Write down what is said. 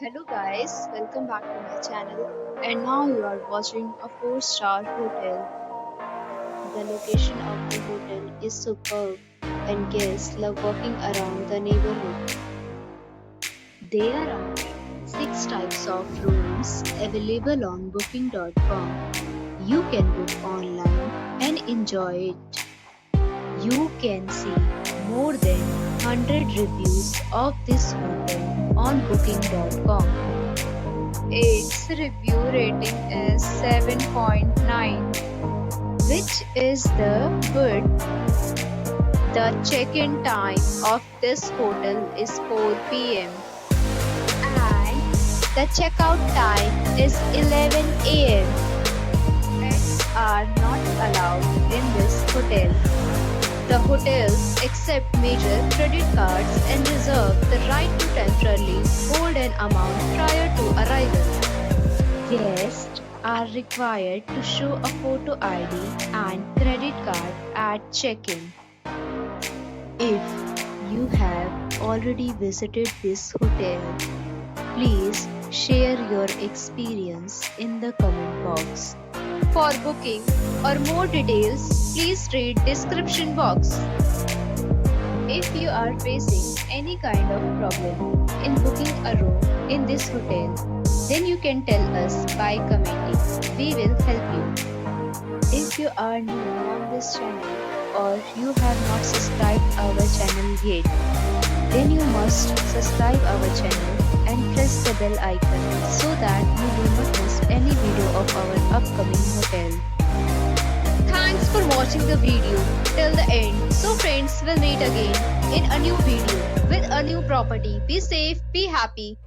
Hello guys, welcome back to my channel. And now you are watching a 4-star hotel. The location of the hotel is superb and guests love walking around the neighborhood. There are 6 types of rooms available on booking.com. You can book online and enjoy it. You can see more than 100 reviews of this hotel on booking.com. Its review rating is 7.9, which is the good. The check-in time of this hotel is 4 p.m. and the checkout time is 11 a.m. Pets are not allowed in this hotel. The hotels accept major credit cards and reserve the right to temporarily hold an amount prior to arrival. Guests are required to show a photo ID and credit card at check-in. If you have already visited this hotel, please share your experience in the comment box. For booking or more details, please read description box. If you are facing any kind of problem in booking a room in this hotel, then you can tell us by commenting. We will help you. If you are new on this channel or you have not subscribed our channel yet, then you must subscribe our channel and press the bell icon so that you do not miss any video of our upcoming hotel. Thanks for watching the video till the end. So friends, will meet again in a new video with a new property. Be safe, be happy.